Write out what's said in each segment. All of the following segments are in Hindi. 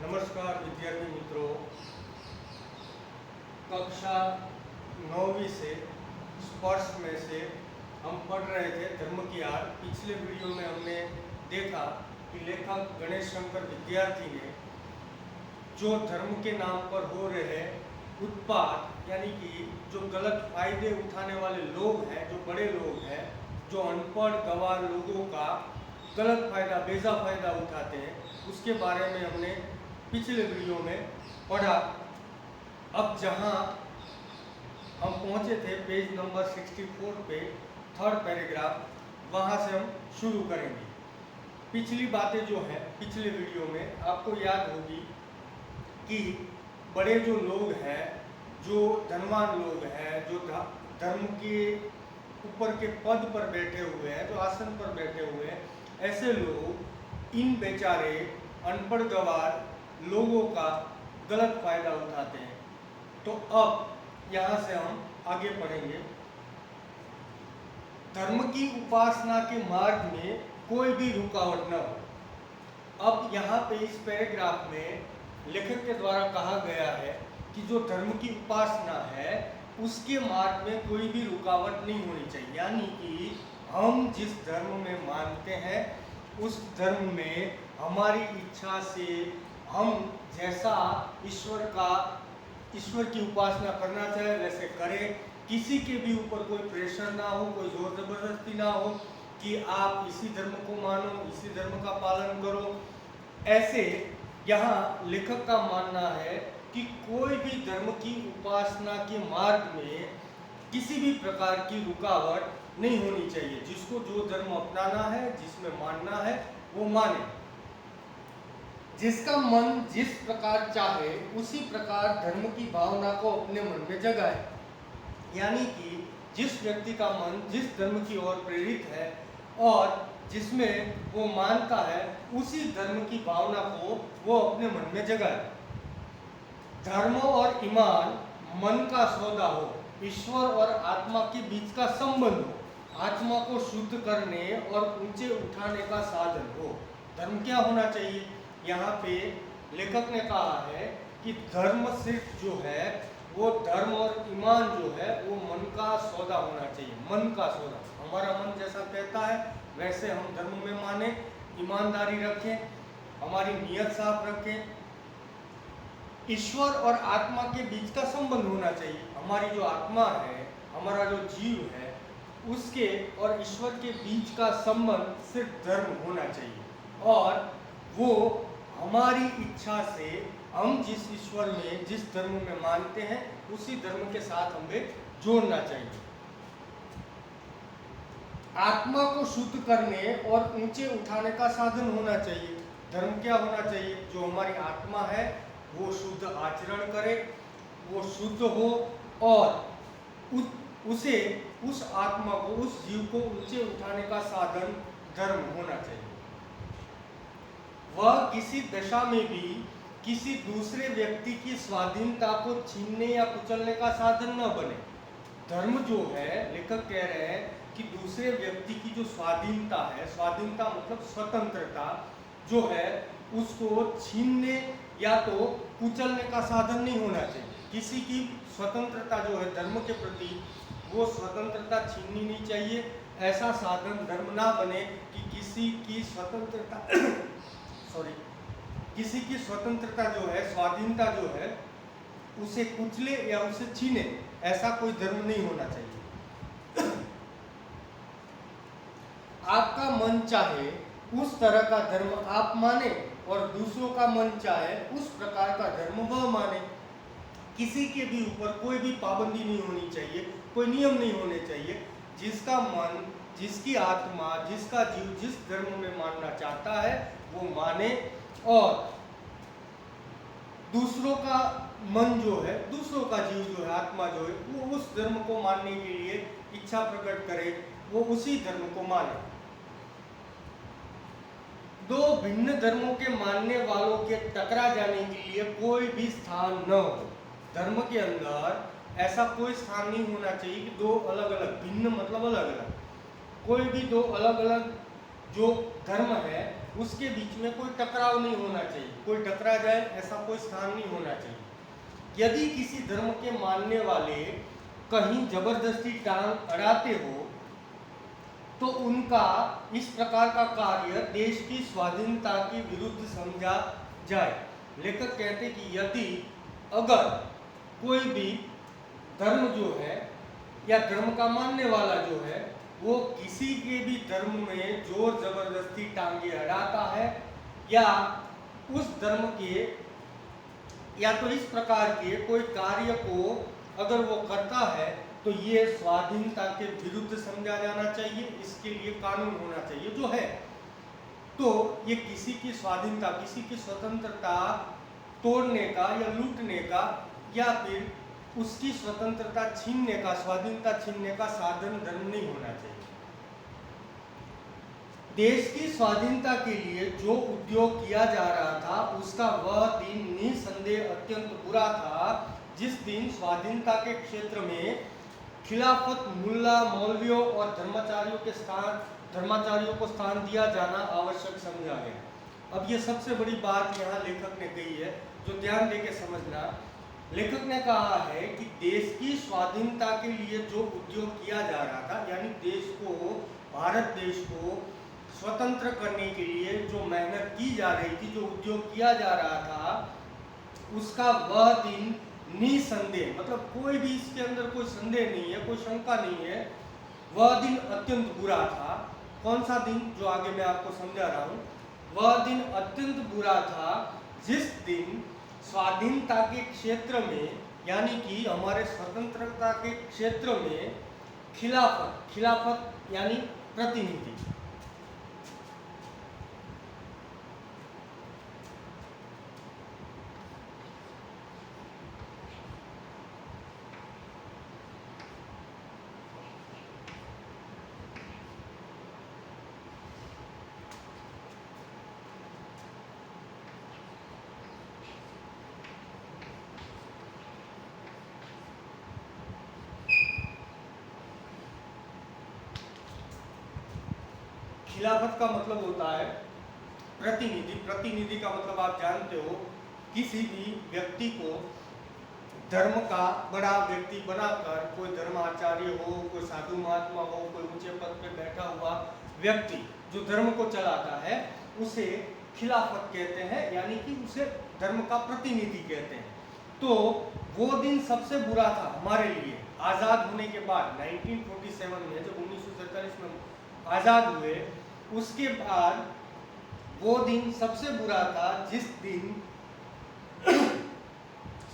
नमस्कार विद्यार्थी मित्रों, कक्षा 9वीं से स्पर्श में से हम पढ़ रहे थे धर्म की आड़। पिछले वीडियो में हमने देखा कि लेखक गणेश शंकर विद्यार्थी ने जो धर्म के नाम पर हो रहे उत्पाद यानी कि जो गलत फायदे उठाने वाले लोग हैं, जो बड़े लोग हैं, जो अनपढ़ गंवार लोगों का गलत फायदा बेजा फायदा उठाते हैं, उसके बारे में हमने पिछले वीडियो में पढ़ा। अब जहां हम पहुंचे थे पेज नंबर 64 पे थर्ड पैराग्राफ, वहां से हम शुरू करेंगे। पिछली बातें जो है पिछले वीडियो में आपको याद होगी कि बड़े जो लोग हैं, जो धनवान लोग हैं, जो धर्म के ऊपर के पद पर बैठे हुए हैं, जो आसन पर बैठे हुए हैं, ऐसे लोग इन बेचारे अनपढ़ गंवार लोगों का गलत फायदा उठाते हैं। तो अब यहाँ से हम आगे पढ़ेंगे। धर्म की उपासना के मार्ग में कोई भी रुकावट न हो। अब यहाँ पे इस पैराग्राफ में लेखक के द्वारा कहा गया है कि जो धर्म की उपासना है उसके मार्ग में कोई भी रुकावट नहीं होनी चाहिए। यानी कि हम जिस धर्म में मानते हैं उस धर्म में हमारी इच्छा से हम जैसा ईश्वर की उपासना करना चाहे वैसे करें। किसी के भी ऊपर कोई प्रेशर ना हो, कोई जोर जबरदस्ती ना हो कि आप इसी धर्म को मानो, इसी धर्म का पालन करो। ऐसे यहाँ लेखक का मानना है कि कोई भी धर्म की उपासना के मार्ग में किसी भी प्रकार की रुकावट नहीं होनी चाहिए। जिसको जो धर्म अपनाना है, जिसमें मानना है, वो माने। जिसका मन जिस प्रकार चाहे उसी प्रकार धर्म की भावना को अपने मन में जगाए। यानी कि जिस व्यक्ति का मन जिस धर्म की ओर प्रेरित है और जिसमें वो मानता है उसी धर्म की भावना को वो अपने मन में जगाए। धर्म और ईमान मन का सौदा हो, ईश्वर और आत्मा के बीच का संबंध हो, आत्मा को शुद्ध करने और ऊंचे उठाने का साधन हो। धर्म क्या होना चाहिए? यहाँ पे लेखक ने कहा है कि धर्म सिर्फ जो है वो धर्म और ईमान जो है वो मन का सौदा होना चाहिए। मन का सौदा, हमारा मन जैसा कहता है वैसे हम धर्म में माने, ईमानदारी रखें, हमारी नीयत साफ रखें। ईश्वर और आत्मा के बीच का संबंध होना चाहिए। हमारी जो आत्मा है, हमारा जो जीव है, उसके और ईश्वर के बीच का संबंध सिर्फ धर्म होना चाहिए। और वो हमारी इच्छा से हम जिस ईश्वर में जिस धर्म में मानते हैं उसी धर्म के साथ हमें जोड़ना चाहिए। आत्मा को शुद्ध करने और ऊंचे उठाने का साधन होना चाहिए। धर्म क्या होना चाहिए? जो हमारी आत्मा है वो शुद्ध आचरण करे, वो शुद्ध हो और उस आत्मा को, उस जीव को ऊंचे उठाने का साधन धर्म होना चाहिए। वह किसी दशा में भी किसी दूसरे व्यक्ति की स्वाधीनता को छीनने या कुचलने का साधन न बने। धर्म जो है, लेखक कह रहे हैं कि दूसरे व्यक्ति की जो स्वाधीनता है, स्वाधीनता मतलब स्वतंत्रता जो है, उसको छीनने या तो कुचलने का साधन नहीं होना चाहिए। किसी की स्वतंत्रता जो है धर्म के प्रति, वो स्वतंत्रता छीननी नहीं चाहिए। ऐसा साधन धर्म ना बने कि किसी की स्वतंत्रता किसी की स्वतंत्रता जो है, स्वाधीनता जो है, उसे कुचले या उसे छीने। ऐसा कोई धर्म नहीं होना चाहिए। आपका मन चाहे उस तरह का धर्म आप माने और दूसरों का मन चाहे उस प्रकार का धर्म वह माने। किसी के भी ऊपर कोई भी पाबंदी नहीं होनी चाहिए, कोई नियम नहीं होने चाहिए। जिसका मन, जिसकी आत्मा, जिसका जीव जिस धर्म में मानना चाहता है वो माने और दूसरों का मन जो है, दूसरों का जीव जो है, आत्मा जो है, वो उस धर्म को मानने के लिए इच्छा प्रकट करे, वो उसी धर्म को माने। दो भिन्न धर्मों के मानने वालों के टकरा जाने के लिए कोई भी स्थान न हो। धर्म के अंदर ऐसा कोई स्थान नहीं होना चाहिए कि दो अलग अलग, भिन्न मतलब अलग अलग, कोई भी दो अलग अलग जो धर्म है उसके बीच में कोई टकराव नहीं होना चाहिए, कोई टकरा जाए ऐसा कोई स्थान नहीं होना चाहिए। यदि किसी धर्म के मानने वाले कहीं जबरदस्ती टांग अड़ाते हो तो उनका इस प्रकार का कार्य देश की स्वाधीनता के विरुद्ध समझा जाए। लेखक कहते कि यदि अगर कोई भी धर्म जो है या धर्म का मानने वाला जो है वो किसी के भी धर्म में जोर जबरदस्ती टांगे अड़ाता है या उस धर्म के या तो इस प्रकार के कोई कार्य को अगर वो करता है तो ये स्वाधीनता के विरुद्ध समझा जाना चाहिए, इसके लिए कानून होना चाहिए जो है। तो ये किसी की स्वाधीनता, किसी की स्वतंत्रता तोड़ने का या लूटने का या फिर उसकी स्वतंत्रता छीनने का, स्वाधीनता छीनने का साधन धर्म नहीं होना चाहिए। देश की स्वाधीनता के लिए जो उद्योग किया जा रहा था उसका वह दिन निसंदेह अत्यंत बुरा था जिस दिन स्वाधीनता के क्षेत्र में खिलाफत, मुल्ला, मौलवियों और धर्माचार्यों को स्थान दिया जाना आवश्यक समझा गया। अब ये सबसे बड़ी बात यहाँ लेखक ने कही है जो ध्यान देके समझना। लेखक ने कहा है कि देश की स्वाधीनता के लिए जो उद्योग किया जा रहा था, यानी देश को, भारत देश को स्वतंत्र करने के लिए जो मेहनत की जा रही थी, जो उद्योग किया जा रहा था, उसका वह दिन निसंदेह, मतलब कोई भी इसके अंदर कोई संदेह नहीं है, कोई शंका नहीं है, वह दिन अत्यंत बुरा था। कौन सा दिन? जो आगे मैं आपको समझा रहा हूँ। वह दिन अत्यंत बुरा था जिस दिन स्वाधीनता के क्षेत्र में, यानी कि हमारे स्वतंत्रता के क्षेत्र में खिलाफत यानी प्रतिनिधि, खिलाफत का मतलब होता है प्रतिनिधि। प्रतिनिधि का मतलब आप जानते हो, किसी भी व्यक्ति को धर्म का बड़ा व्यक्ति बनाकर, कोई धर्माचार्य हो, कोई साधु महात्मा हो, कोई ऊंचे पद पे बैठा हुआ व्यक्ति जो धर्म को चलाता है उसे खिलाफत कहते हैं, यानी कि उसे धर्म का प्रतिनिधि कहते हैं। तो वो दिन सबसे बुरा था हमारे लिए आज़ाद होने के बाद, 1947 में जब 1947 में आज़ाद हुए, उसके बाद वो दिन सबसे बुरा था जिस दिन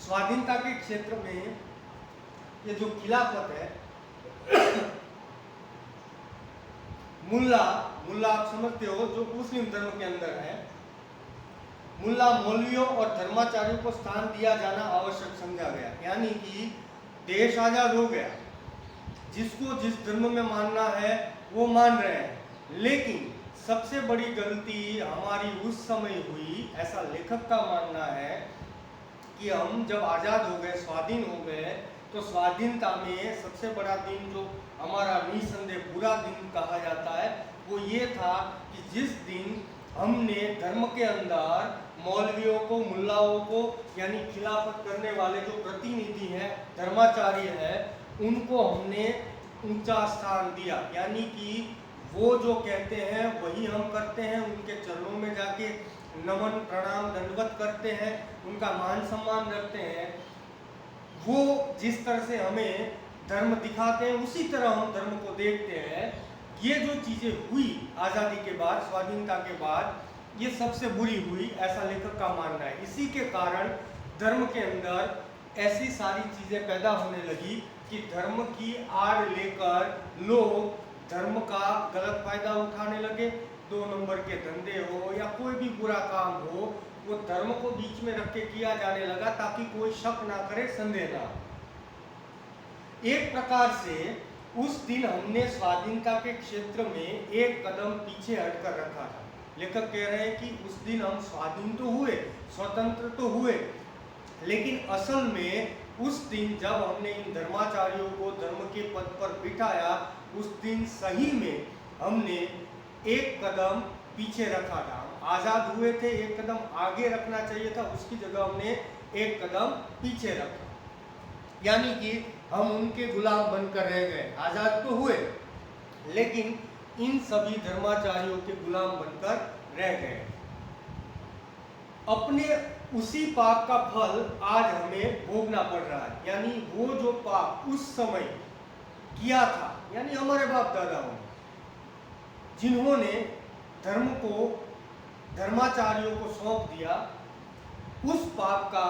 स्वाधीनता के क्षेत्र में ये जो खिलाफत है, मुल्ला आप समझते हो जो मुस्लिम धर्म के अंदर है, मुल्ला, मौलवियों और धर्माचार्यों को स्थान दिया जाना आवश्यक समझा गया। यानी कि देश आजाद हो गया, जिसको जिस धर्म में मानना है वो मान रहे हैं, लेकिन सबसे बड़ी गलती हमारी उस समय हुई, ऐसा लेखक का मानना है कि हम जब आज़ाद हो गए, स्वाधीन हो गए, तो स्वाधीनता में सबसे बड़ा दिन जो हमारा निसंदेह बुरा दिन कहा जाता है वो ये था कि जिस दिन हमने धर्म के अंदर मौलवियों को, मुल्लाओं को, यानी खिलाफत करने वाले जो प्रतिनिधि हैं, धर्माचार्य हैं, उनको हमने ऊंचा स्थान दिया। यानी कि वो जो कहते हैं वही हम करते हैं, उनके चरणों में जाके नमन, प्रणाम, दंडवत करते हैं, उनका मान सम्मान रखते हैं। वो जिस तरह से हमें धर्म दिखाते हैं उसी तरह हम धर्म को देखते हैं। ये जो चीज़ें हुई आज़ादी के बाद, स्वाधीनता के बाद, ये सबसे बुरी हुई, ऐसा लेखक का मानना है। इसी के कारण धर्म के अंदर ऐसी सारी चीज़ें पैदा होने लगी कि धर्म की आड़ लेकर लोग धर्म का गलत फायदा उठाने लगे। 2 नंबर के धंधे हो या कोई भी बुरा काम हो, वो धर्म को बीच में रख के किया जाने लगा ताकि कोई शक ना करे, संदेह ना। एक प्रकार से उस दिन हमने स्वाधीनता के क्षेत्र में एक कदम पीछे हटकर रखा था। लेखक कह रहे हैं कि उस दिन हम स्वाधीन तो हुए, स्वतंत्र तो हुए, लेकिन असल में उस दिन जब हमने इन धर्माचार्यों को धर्म के पद पर बिठाया, उस दिन सही में हमने एक कदम पीछे रखा था। आज़ाद हुए थे, एक कदम आगे रखना चाहिए था, उसकी जगह हमने एक कदम पीछे रखा। यानी कि हम उनके गुलाम बनकर रह गए। आज़ाद तो हुए लेकिन इन सभी धर्माचार्यों के गुलाम बनकर रह गए। अपने उसी पाप का फल आज हमें भोगना पड़ रहा है। यानी वो जो पाप उस समय किया था, यानी हमारे बाप दादाओं ने, जिन्होंने धर्म को धर्माचार्यों को सौंप दिया, उस पाप का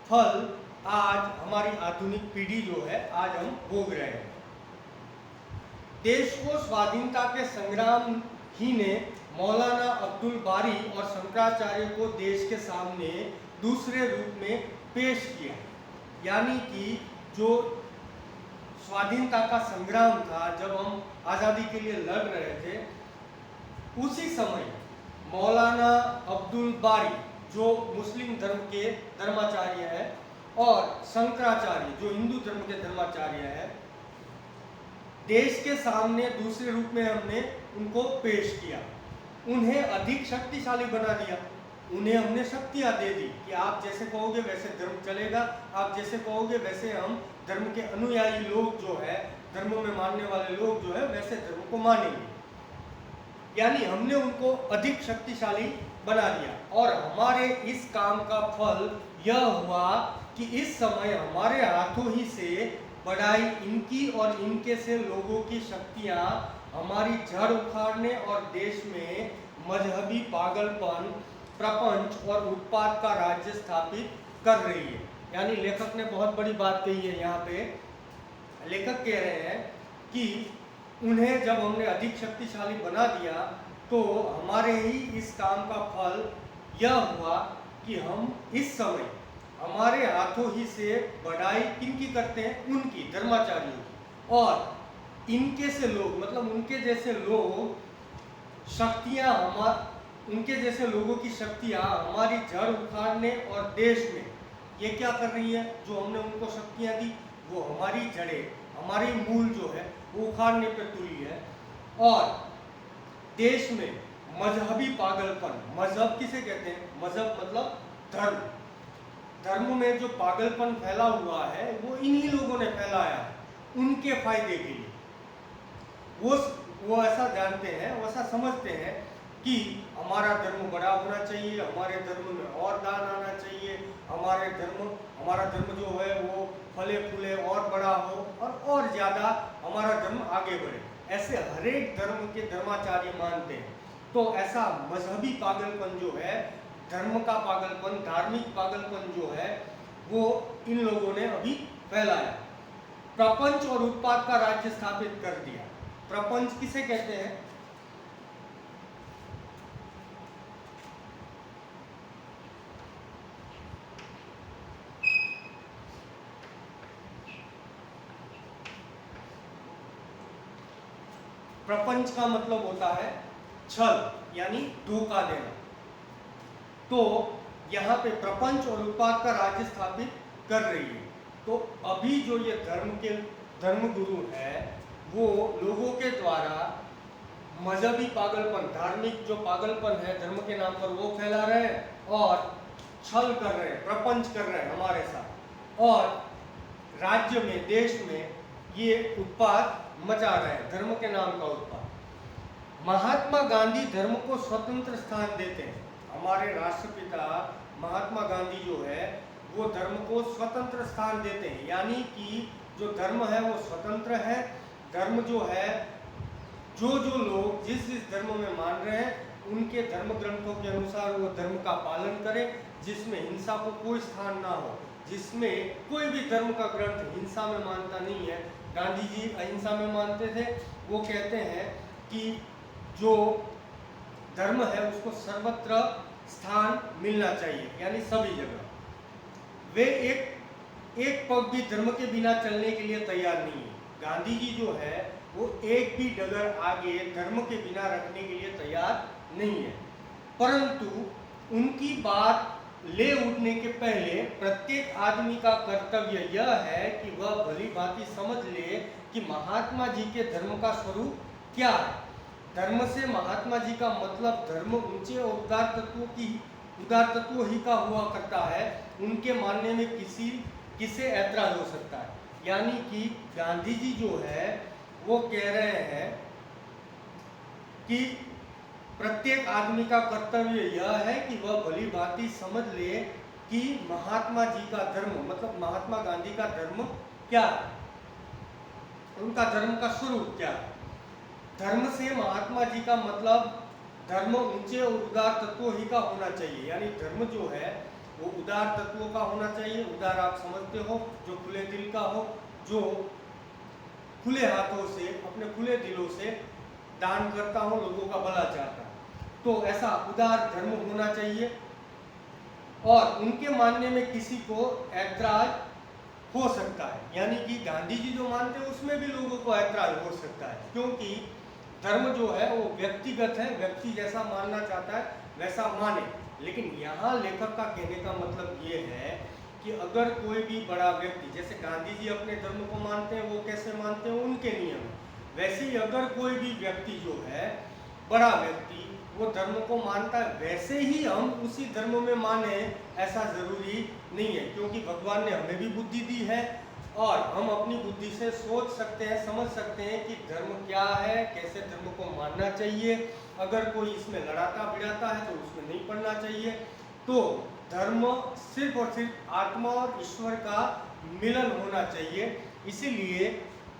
फल आज हमारी आधुनिक पीढ़ी जो है आज हम भोग रहे हैं। देश को स्वाधीनता के संग्राम ही ने मौलाना अब्दुल बारी और शंकराचार्य को देश के सामने दूसरे रूप में पेश किया। यानी कि जो स्वाधीनता का संग्राम था, जब हम आज़ादी के लिए लड़ रहे थे, उसी समय मौलाना अब्दुल बारी जो मुस्लिम धर्म के धर्माचार्य है और शंकराचार्य जो हिंदू धर्म के धर्माचार्य है, देश के सामने दूसरे रूप में हमने उनको पेश किया। उन्हें अधिक शक्तिशाली बना दिया। उन्हें हमने शक्तियां दे दी कि आप जैसे कहोगे वैसे धर्म चलेगा, आप जैसे कहोगे वैसे हम धर्म के अनुयायी लोग जो है, धर्म में मानने वाले लोग जो है, वैसे धर्म को मानेंगे। यानी हमने उनको अधिक शक्तिशाली बना दिया। और हमारे इस काम का फल यह हुआ कि इस समय हमारे हाथों ही से बढ़ाई इनकी और इनके से लोगों की शक्तियां हमारी जड़ उखाड़ने और देश में मजहबी पागलपन, प्रपंच और उत्पात का राज्य स्थापित कर रही है। यानी लेखक ने बहुत बड़ी बात कही है। यहाँ पे लेखक कह रहे हैं कि उन्हें जब हमने अधिक शक्तिशाली बना दिया तो हमारे ही इस काम का फल यह हुआ कि हम इस समय हमारे हाथों ही से बढ़ाई किनकी करते हैं? उनकी, धर्माचार्यों की। और इनके से लोग, मतलब उनके जैसे लोग शक्तियां उनके जैसे लोगों की शक्तियां हमारी जड़ उखाड़ने और देश में ये क्या कर रही है? जो हमने उनको शक्तियां दी वो हमारी जड़ें, हमारी मूल जो है वो उखाड़ने पे तुली है। और देश में मजहबी पागलपन, मजहब किसे कहते हैं? मजहब मतलब धर्म। धर्म में जो पागलपन फैला हुआ है वो इन्हीं लोगों ने फैलाया है उनके फायदे के लिए। वो ऐसा जानते हैं, वो ऐसा समझते हैं कि हमारा धर्म बड़ा होना चाहिए, हमारे धर्म में और दान आना चाहिए, हमारा धर्म जो है वो फले फूले और बड़ा हो और ज़्यादा हमारा धर्म आगे बढ़े। ऐसे हर एक धर्म के धर्माचार्य मानते हैं। तो ऐसा मजहबी पागलपन जो है, धर्म का पागलपन, धार्मिक पागलपन जो है वो इन लोगों ने अभी फैलाया। प्रपंच और उत्पाद का राज्य स्थापित कर दिया। प्रपंच किसे कहते हैं? प्रपंच का मतलब होता है छल, यानी धोखा देना। तो यहाँ पे प्रपंच और उत्पाद का राज्य स्थापित कर रही है। तो अभी जो ये धर्म गुरु है वो लोगों के द्वारा मजहबी पागलपन, धार्मिक जो पागलपन है धर्म के नाम पर वो फैला रहे हैं और छल कर रहे हैं, प्रपंच कर रहे हैं हमारे साथ। और राज्य में, देश में ये उत्पाद मचा रहे हैं, धर्म के नाम का उत्पाद। महात्मा गांधी धर्म को स्वतंत्र स्थान देते हैं। हमारे राष्ट्रपिता महात्मा गांधी जो है वो धर्म को स्वतंत्र स्थान देते हैं। यानी कि जो धर्म है वो स्वतंत्र है। धर्म जो है, जो लोग जिस धर्म में मान रहे हैं उनके धर्म ग्रंथों के अनुसार वो धर्म का पालन करें, जिसमें हिंसा को कोई स्थान ना हो, जिसमें कोई भी धर्म का ग्रंथ हिंसा में मानता नहीं है। गांधी जी अहिंसा में मानते थे। वो कहते हैं कि जो धर्म है उसको सर्वत्र स्थान मिलना चाहिए, यानी सभी जगह। वे एक पग भी धर्म के बिना चलने के लिए तैयार नहीं है। गांधी जी जो है वो एक भी डगर आगे धर्म के बिना रखने के लिए तैयार नहीं है। परंतु उनकी बात ले उठने के पहले प्रत्येक आदमी का कर्तव्य यह है कि वह भली भांति समझ ले कि महात्मा जी के धर्म का स्वरूप क्या है। धर्म से महात्मा जी का मतलब धर्म ऊंचे और उदार तत्वों ही का हुआ करता है, उनके मानने में किसे ऐतराज हो सकता है। यानी कि गांधी जी जो है वो कह रहे हैं कि प्रत्येक आदमी का कर्तव्य यह है कि वह भली भांति समझ ले कि महात्मा जी का धर्म मतलब महात्मा गांधी का धर्म क्या है, उनका धर्म का स्वरूप क्या है। धर्म से महात्मा जी का मतलब धर्म ऊंचे और उदार तत्वों ही का होना चाहिए। यानी धर्म जो है वो उदार तत्वों का होना चाहिए। उदार आप समझते हो, जो खुले दिल का हो, जो खुले हाथों से अपने खुले दिलों से दान करता हो, लोगों का भला चाहता है, तो ऐसा उदार धर्म होना चाहिए। और उनके मानने में किसी को ऐतराज हो सकता है, यानी कि गांधी जी जो मानते हैं उसमें भी लोगों को ऐतराज हो सकता है, क्योंकि धर्म जो है वो व्यक्तिगत है, व्यक्ति जैसा मानना चाहता है वैसा माने। लेकिन यहाँ लेखक का कहने का मतलब ये है कि अगर कोई भी बड़ा व्यक्ति, जैसे गांधी जी अपने धर्म को मानते हैं, वो कैसे मानते हैं उनके नियम, वैसे ही अगर कोई भी व्यक्ति जो है बड़ा व्यक्ति वो धर्म को मानता है, वैसे ही हम उसी धर्म में माने ऐसा जरूरी नहीं है, क्योंकि भगवान ने हमें भी बुद्धि दी है और हम अपनी बुद्धि से सोच सकते हैं, समझ सकते हैं कि धर्म क्या है, कैसे धर्म को मानना चाहिए। अगर कोई इसमें लड़ाता भिड़ाता है तो उसमें नहीं पढ़ना चाहिए। तो धर्म सिर्फ और सिर्फ आत्मा और ईश्वर का मिलन होना चाहिए। इसीलिए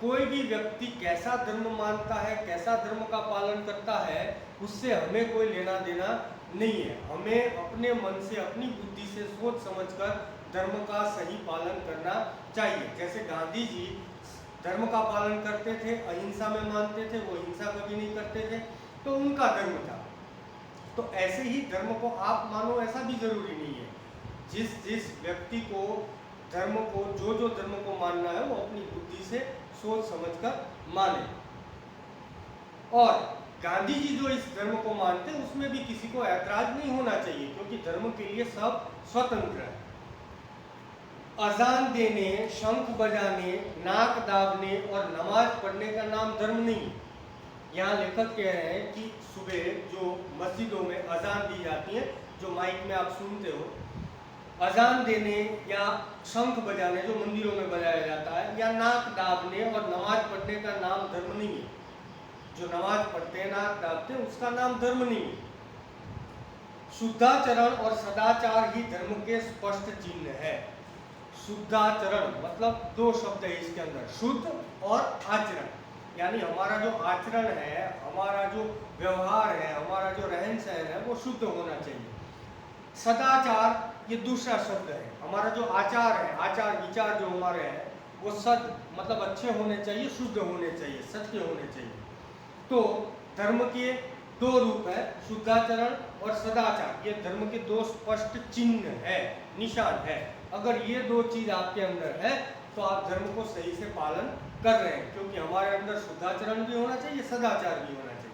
कोई भी व्यक्ति कैसा धर्म मानता है, कैसा धर्म का पालन करता है, उससे हमें कोई लेना देना नहीं है। हमें अपने मन से, अपनी बुद्धि से सोच समझकर धर्म का सही पालन करना चाहिए। जैसे गांधी जी धर्म का पालन करते थे, अहिंसा में मानते थे, वो हिंसा कभी नहीं करते थे, तो उनका धर्म था। तो ऐसे ही धर्म को आप मानो ऐसा भी जरूरी नहीं है। जिस जिस व्यक्ति को धर्म को, जो धर्म को मानना है, वो अपनी बुद्धि से सोच समझकर माने। और गांधी जी जो इस धर्म को मानते हैं उसमें भी किसी को ऐतराज नहीं होना चाहिए, क्योंकि धर्म के लिए सब स्वतंत्र है। अजान देने, शंख बजाने, नाक दाबने और नमाज पढ़ने का नाम धर्म नहीं। यहाँ लेखक कह रहे हैं कि सुबह जो मस्जिदों में अजान दी जाती है, जो माइक में आप सुनते हो, अजान देने या शंख बजाने जो मंदिरों में बजाया जाता है, या नाक दाबने और नमाज पढ़ने का नाम धर्म नहीं है। जो नमाज पढ़ते हैं, नाक दाबते हैं, उसका नाम धर्म नहीं है। शुद्धाचरण और सदाचार ही धर्म के स्पष्ट चिन्ह है। शुद्धाचरण मतलब दो शब्द है इसके अंदर, शुद्ध और आचरण। यानी हमारा जो आचरण है, हमारा जो व्यवहार है, हमारा जो रहन सहन है, वो शुद्ध होना चाहिए। सदाचार ये दूसरा शब्द है। हमारा जो आचार है, आचार विचार जो हमारे हैं, वो सद मतलब अच्छे होने चाहिए, शुद्ध होने चाहिए, सत्य होने चाहिए। तो धर्म के दो रूप है, शुद्धाचरण और सदाचार। ये धर्म के दो स्पष्ट चिन्ह है, निशान है। अगर ये दो चीज आपके अंदर है तो आप धर्म को सही से पालन कर रहे हैं, क्योंकि हमारे अंदर शुद्धाचरण भी होना चाहिए, सदाचार भी होना चाहिए।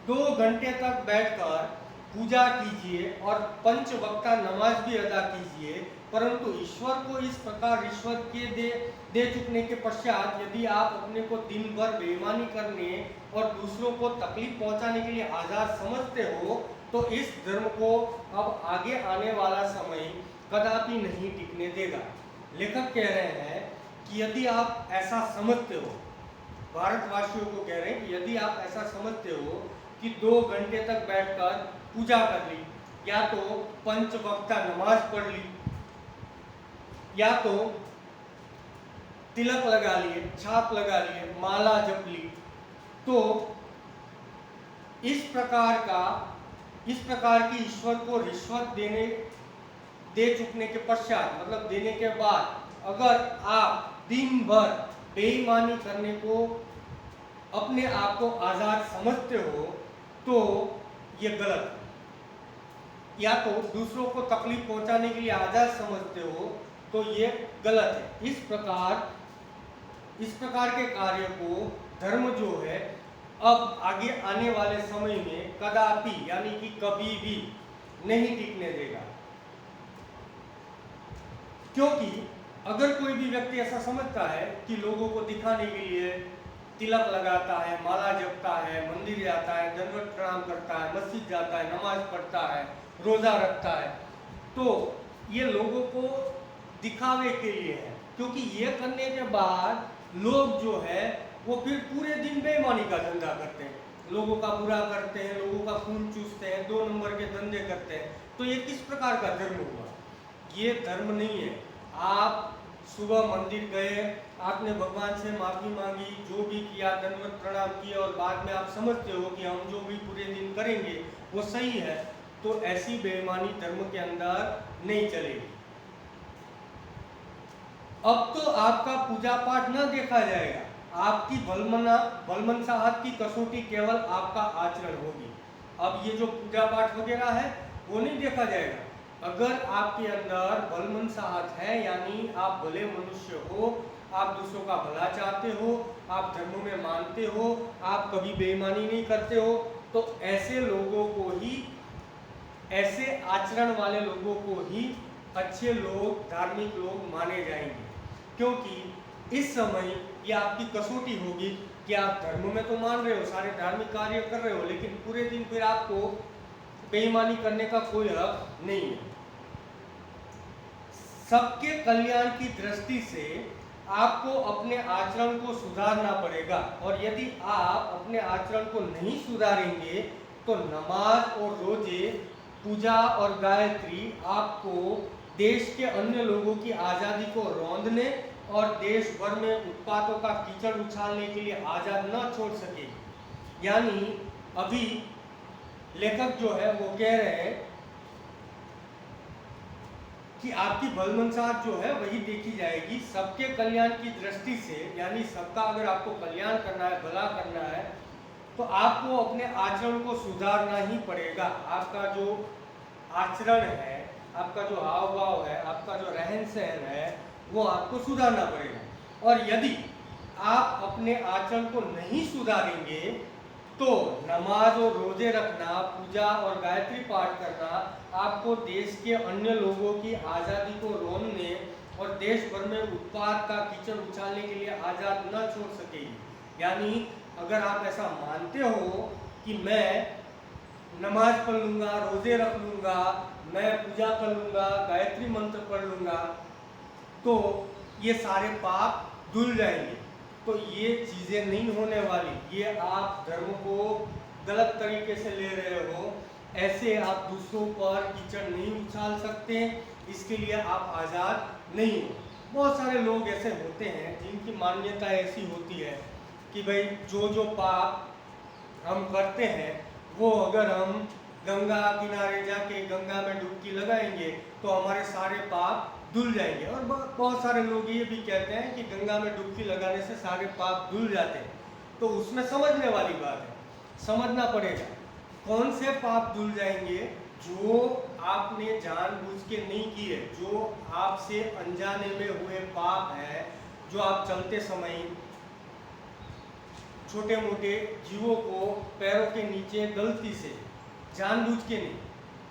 2 घंटे तक बैठकर पूजा कीजिए और पंचवक्ता नमाज भी अदा कीजिए, परंतु ईश्वर को इस प्रकार रिश्वत के दे चुकने के पश्चात यदि आप अपने को दिन भर बेईमानी करने और दूसरों को तकलीफ पहुंचाने के लिए आजाद समझते हो, तो इस धर्म को अब आगे आने वाला समय कदापि नहीं टिकने देगा। लेखक कह रहे हैं कि यदि आप ऐसा समझते हो, भारतवासियों को कह रहे हैं कि यदि आप ऐसा समझते हो कि 2 घंटे तक बैठकर पूजा कर ली, या तो पंचवक्ता नमाज पढ़ ली, या तो तिलक लगा लिए, छाप लगा लिए, माला जप ली, तो इस प्रकार की ईश्वर को रिश्वत दे चुकने के पश्चात मतलब देने के बाद अगर आप दिन भर बेईमानी करने को अपने आप को आजाद समझते हो तो ये गलत है। या तो दूसरों को तकलीफ पहुंचाने के लिए आजाद समझते हो तो ये गलत है। इस प्रकार के कार्य को धर्म जो है अब आगे आने वाले समय में कदापि यानी कि कभी भी नहीं टिकने देगा, क्योंकि अगर कोई भी व्यक्ति ऐसा समझता है कि लोगों को दिखाने के लिए तिलक लगाता है, माला जपता है, मंदिर जाता है, दंडवत प्रणाम करता है, मस्जिद जाता है, नमाज पढ़ता है, रोजा रखता है, तो ये लोगों को दिखावे के लिए है। क्योंकि ये करने के बाद लोग जो है वो फिर पूरे दिन बेईमानी का धंधा करते हैं, लोगों का बुरा करते हैं, लोगों का खून चूसते हैं, 2 नंबर के धंधे करते हैं। तो ये किस प्रकार का धर्म हुआ? ये धर्म नहीं है। आप सुबह मंदिर गए, आपने भगवान से माफी मांगी, जो भी किया, दंडवत प्रणाम किया, और बाद में आप समझते हो कि हम जो भी पूरे दिन करेंगे वो सही है, तो ऐसी बेईमानी धर्म के अंदर नहीं चलेगी। अब तो आपका पूजा पाठ न देखा जाएगा, आपकी बलमनसाहत की कसौटी केवल आपका आचरण होगी। अब ये जो पूजा पाठ वगैरह है वो नहीं देखा जाएगा। अगर आपके अंदर बलमनसाहत है, यानी आप भले मनुष्य हो, आप दूसरों का भला चाहते हो, आप धर्म में मानते हो, आप कभी बेईमानी नहीं करते हो, तो ऐसे लोगों को ही, ऐसे आचरण वाले लोगों को ही अच्छे लोग, धार्मिक लोग माने जाएंगे। क्योंकि इस समय ये आपकी कसौटी होगी कि आप धर्म में तो मान रहे हो, सारे धार्मिक कार्य कर रहे हो, लेकिन पूरे दिन फिर आपको बेईमानी करने का कोई हक नहीं है। सबके कल्याण की दृष्टि से आपको अपने आचरण को सुधारना पड़ेगा, और यदि आप अपने आचरण को नहीं सुधारेंगे तो नमाज और रोजे, पूजा और गायत्री आपको देश के अन्य लोगों की आज़ादी को रौंदने और देश भर में उत्पातों का कीचड़ उछालने के लिए आज़ाद न छोड़ सकेगी। यानी अभी लेखक जो है वो कह रहे हैं कि आपकी बलमनसाहत जो है वही देखी जाएगी सबके कल्याण की दृष्टि से। यानी सबका अगर आपको कल्याण करना है, भला करना है, तो आपको अपने आचरण को सुधारना ही पड़ेगा। आपका जो आचरण है, आपका जो हाव भाव है, आपका जो रहन सहन है, वो आपको सुधारना पड़ेगा। और यदि आप अपने आचरण को नहीं सुधारेंगे तो नमाज और रोजे रखना, पूजा और गायत्री पाठ करना आपको देश के अन्य लोगों की आज़ादी को रोकने और देश भर में उत्पाद का कीचड़ उछालने के लिए आज़ाद न छोड़ सकेगी। यानी अगर आप ऐसा मानते हो कि मैं नमाज पढ़ लूँगा, रोजे रख लूँगा, मैं पूजा कर लूँगा, गायत्री मंत्र पढ़ लूँगा, तो ये सारे पाप धुल जाएंगे, तो ये चीज़ें नहीं होने वाली। ये आप धर्म को गलत तरीके से ले रहे हो, ऐसे आप दूसरों पर कीचड़ नहीं उछाल सकते, इसके लिए आप आज़ाद नहीं हो। बहुत सारे लोग ऐसे होते हैं जिनकी मान्यता ऐसी होती है कि भाई जो जो पाप हम करते हैं वो अगर हम गंगा किनारे जाके गंगा में डुबकी लगाएंगे तो हमारे सारे पाप धुल जाएंगे। और बहुत सारे लोग ये भी कहते हैं कि गंगा में डुबकी लगाने से सारे पाप धुल जाते हैं। तो उसमें समझने वाली बात है, समझना पड़ेगा कौन से पाप धुल जाएंगे जो आपने जानबूझ के नहीं किए, जो आपसे अनजाने में हुए पाप है, जो आप चलते समय छोटे मोटे जीवों को पैरों के नीचे गलती से, जानबूझ के नहीं,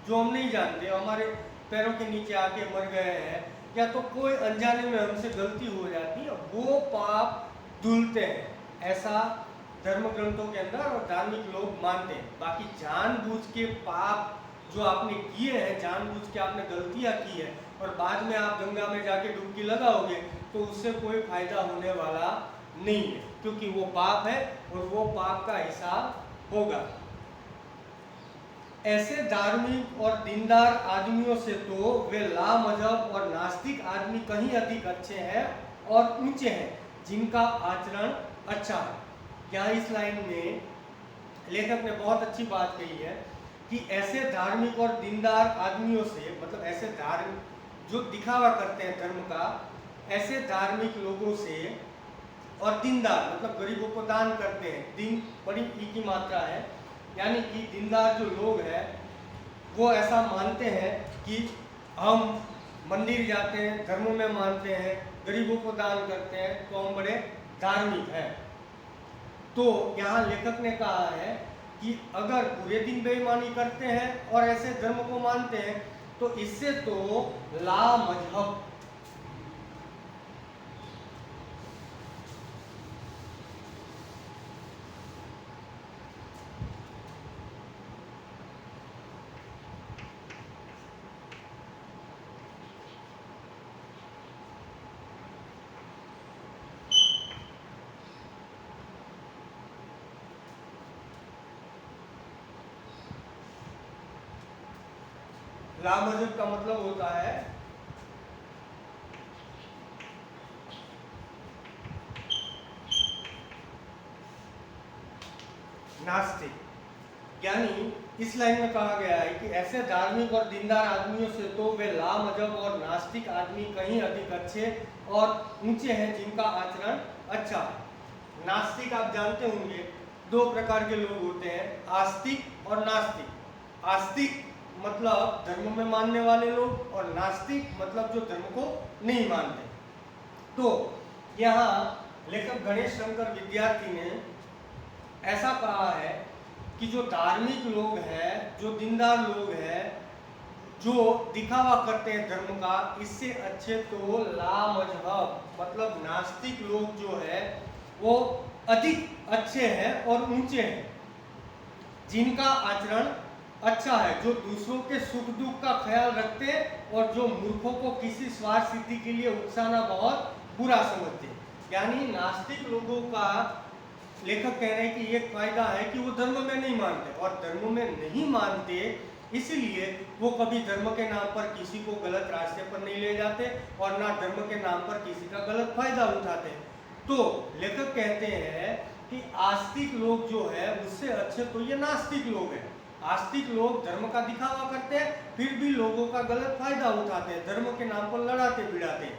जो हम नहीं जानते, हमारे पैरों के नीचे आके मर गए हैं, या तो कोई अनजाने में हमसे गलती हो जाती है, वो पाप धुलते हैं। ऐसा धर्म ग्रंथों के अंदर और धार्मिक लोग मानते हैं। बाकी जानबूझ के पाप जो आपने किए हैं, जानबूझ के आपने गलतियां की है और बाद में आप गंगा में जाके डुबकी लगाओगे तो उससे कोई फायदा होने वाला नहीं है, क्योंकि वो पाप है और वो पाप का हिसाब होगा। ऐसे धार्मिक और दीनदार आदमियों से तो वे लामजहब और नास्तिक आदमी कहीं अधिक अच्छे हैं और ऊंचे हैं जिनका आचरण अच्छा है। यहाँ इस लाइन में लेखक ने बहुत अच्छी बात कही है कि ऐसे धार्मिक और दीनदार आदमियों से, मतलब ऐसे धार्मिक जो दिखावा करते हैं धर्म का, ऐसे धार्मिक लोगों से, और दीनदार मतलब गरीबों को दान करते हैं, दीन बड़ी ई की मात्रा है, यानी कि दीनदार जो लोग हैं वो ऐसा मानते हैं कि हम मंदिर जाते हैं, धर्म में मानते हैं, गरीबों को दान करते हैं, तो हम बड़े धार्मिक हैं। तो यहाँ लेखक ने कहा है कि अगर पूरे दिन बेईमानी करते हैं और ऐसे धर्म को मानते हैं तो इससे तो लामजहब, लामजहब का मतलब होता है नास्तिक। यानी इस लाइन में कहा गया है कि ऐसे धार्मिक और दीनदार आदमियों से तो वे लामजहब और नास्तिक आदमी कहीं अधिक अच्छे और ऊंचे हैं जिनका आचरण अच्छा है। नास्तिक आप जानते होंगे, दो प्रकार के लोग होते हैं, आस्तिक और नास्तिक। आस्तिक मतलब धर्म में मानने वाले लोग, और नास्तिक मतलब जो धर्म को नहीं मानते। तो यहाँ लेखक गणेश शंकर विद्यार्थी ने ऐसा कहा है कि जो धार्मिक लोग हैं, जो दीनदार लोग हैं, जो दिखावा करते हैं धर्म का, इससे अच्छे तो लामजहब मतलब नास्तिक लोग जो है वो अधिक अच्छे हैं और ऊंचे हैं, जिनका आचरण अच्छा है, जो दूसरों के सुख दुख का ख्याल रखते हैं और जो मूर्खों को किसी स्वार्थ सिद्धि के लिए उकसाना बहुत बुरा समझते हैं। यानी नास्तिक लोगों का लेखक कह रहे हैं कि एक फायदा है कि वो धर्म में नहीं मानते, और धर्म में नहीं मानते इसलिए वो कभी धर्म के नाम पर किसी को गलत रास्ते पर नहीं ले जाते और ना धर्म के नाम पर किसी का गलत फायदा उठाते। तो लेखक कहते हैं कि आस्तिक लोग जो है उससे अच्छे तो ये नास्तिक लोग हैं। आस्तिक लोग धर्म का दिखावा करते हैं, फिर भी लोगों का गलत फायदा उठाते हैं, धर्म के नाम पर लड़ाते भिड़ाते।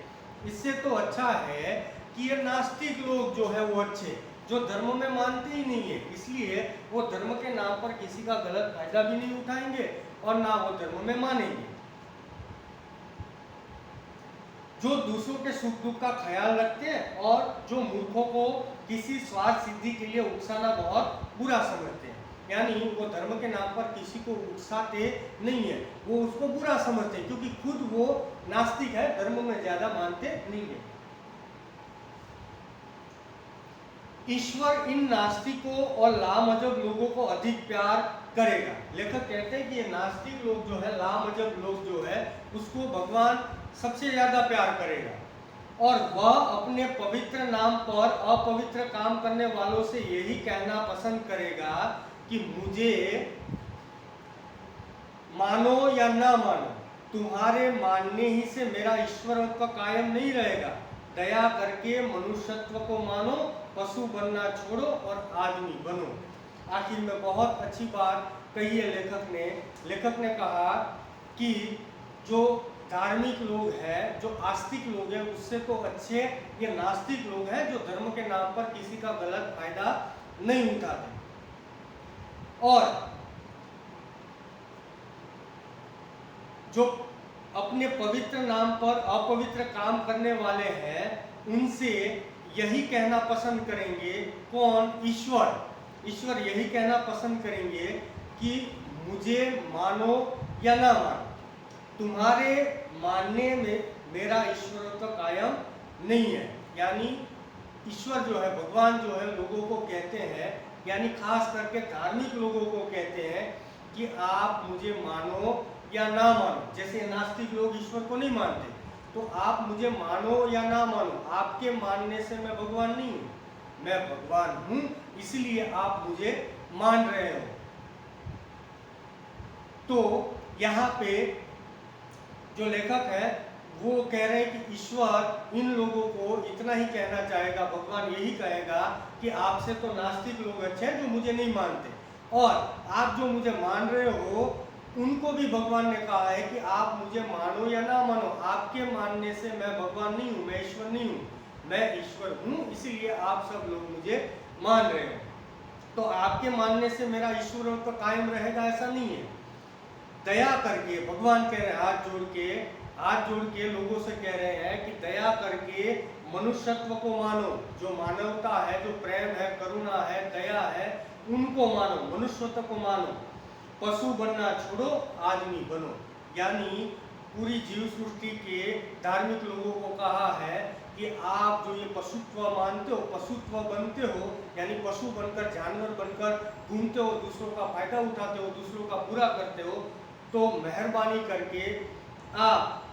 इससे तो अच्छा है कि ये नास्तिक लोग जो है वो अच्छे, जो धर्म में मानते ही नहीं है, इसलिए वो धर्म के नाम पर किसी का गलत फायदा भी नहीं उठाएंगे और ना वो धर्म में मानेंगे। जो दूसरों के सुख दुख का ख्याल रखते हैं और जो मूर्खों को किसी स्वार्थ सिद्धि के लिए उकसाना बहुत बुरा समझते हैं। यानी वो धर्म के नाम पर किसी को उकसाते नहीं है, वो उसको बुरा समझते हैं, क्योंकि खुद वो नास्तिक है, धर्म में ज्यादा मानते नहीं है। ईश्वर इन नास्तिकों और लामजहब लोगों को अधिक प्यार करेगा। लेखक कहते हैं कि ये नास्तिक लोग जो है, लामजहब लोग जो है, उसको भगवान सबसे ज्यादा प्यार करेगा, और वह अपने पवित्र नाम पर अपवित्र काम करने वालों से यही कहना पसंद करेगा कि मुझे मानो या ना मानो, तुम्हारे मानने ही से मेरा ईश्वरत्व कायम नहीं रहेगा। दया करके मनुष्यत्व को मानो, पशु बनना छोड़ो और आदमी बनो। आखिर में बहुत अच्छी बात कही है लेखक ने कहा कि जो धार्मिक लोग हैं, जो आस्तिक लोग हैं, उससे तो अच्छे ये नास्तिक लोग हैं, जो धर्म के नाम पर किसी का गलत फायदा नहीं उठाते। और जो अपने पवित्र नाम पर अपवित्र काम करने वाले हैं, उनसे यही कहना पसंद करेंगे, कौन? ईश्वर यही कहना पसंद करेंगे कि मुझे मानो या ना मानो, तुम्हारे मानने में मेरा ईश्वरत्व कायम नहीं है। यानी ईश्वर जो है, भगवान जो है, लोगों को कहते हैं, यानी खास करके धार्मिक लोगों को कहते हैं कि आप मुझे मानो या ना मानो। जैसे नास्तिक लोग ईश्वर को नहीं मानते, तो आप मुझे मानो या ना मानो, आपके मानने से मैं भगवान नहीं हूँ, मैं भगवान हूँ, इसलिए आप मुझे मान रहे हो। तो यहाँ पे जो लेखक है वो कह रहे हैं कि ईश्वर इन लोगों को इतना ही कहना चाहेगा, भगवान यही कहेगा कि आपसे तो नास्तिक लोग अच्छे हैं जो मुझे नहीं मानते, और आप जो मुझे मान रहे हो उनको भी भगवान ने कहा है कि आप मुझे मानो या ना मानो, आपके मानने से मैं भगवान नहीं हूँ, मैं ईश्वर नहीं हूँ, मैं ईश्वर हूँ, इसीलिए आप सब लोग मुझे मान रहे हो। तो आपके मानने से मेरा ईश्वर तो कायम रहेगा ऐसा नहीं है। दया करके भगवान कह रहे हैं, हाथ जोड़ के लोगों से कह रहे हैं कि दया करके मनुष्यत्व को मानो, जो मानवता है, जो प्रेम है, करुणा है, दया है, उनको मानो, मनुष्यत्व को मानो, पशु बनना छोड़ो, आदमी बनो। यानी पूरी जीव सृष्टि के धार्मिक लोगों को कहा है कि आप जो ये पशुत्व मानते हो, पशुत्व बनते हो, यानी पशु बनकर, जानवर बनकर घूमते हो, दूसरों का फायदा उठाते हो, दूसरों का बुरा करते हो, तो मेहरबानी करके आप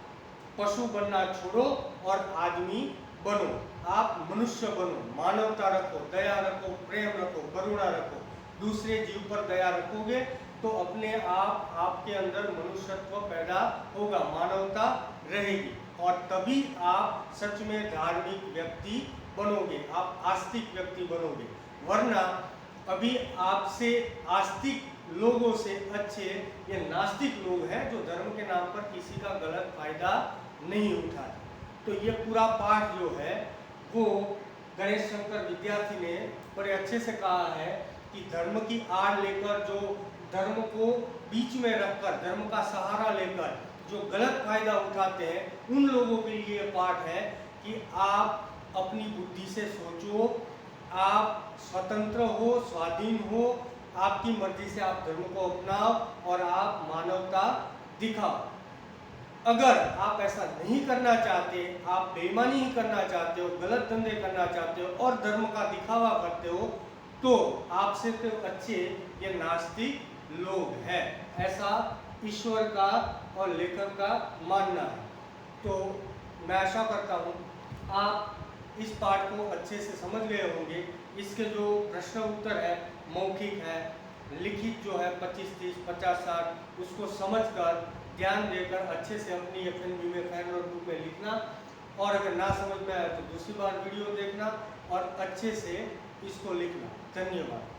पशु बनना छोड़ो और आदमी बनो, आप मनुष्य बनो, मानवता रखो, दया रखो, प्रेम रखो, करुणा रखो, दूसरे जीव पर दया रखोगे तो अपने आप आपके अंदर मनुष्यत्व पैदा होगा, मानवता रहेगी, और तभी आप सच में धार्मिक व्यक्ति बनोगे, आप आस्तिक व्यक्ति बनोगे। वरना अभी आपसे आस्तिक लोगों से अच्छे ये नास्तिक लोग हैं जो धर्म के नाम पर किसी का गलत फायदा नहीं उठाते। तो ये पूरा पाठ जो है वो गणेश शंकर विद्यार्थी ने बड़े अच्छे से कहा है कि धर्म की आड़ लेकर, जो धर्म को बीच में रखकर, धर्म का सहारा लेकर जो गलत फायदा उठाते हैं, उन लोगों के लिए पाठ है कि आप अपनी बुद्धि से सोचो, आप स्वतंत्र हो, स्वाधीन हो, आपकी मर्जी से आप धर्म को अपनाओ और आप मानवता दिखाओ। अगर आप ऐसा नहीं करना चाहते, आप बेईमानी ही करना चाहते हो, गलत धंधे करना चाहते हो और धर्म का दिखावा करते हो, तो आपसे तो अच्छे ये नास्तिक लोग हैं, ऐसा ईश्वर का और लेखक का मानना है। तो मैं आशा करता हूँ आप इस पाठ को अच्छे से समझ गए होंगे। इसके जो प्रश्न उत्तर है, मौखिक है, लिखित जो है 25, 30, 50, 60, उसको समझकर ध्यान देकर अच्छे से अपनी FNB में फैन नोटबुक में लिखना, और अगर ना समझ में आए तो दूसरी बार वीडियो देखना और अच्छे से इसको लिखना। धन्यवाद।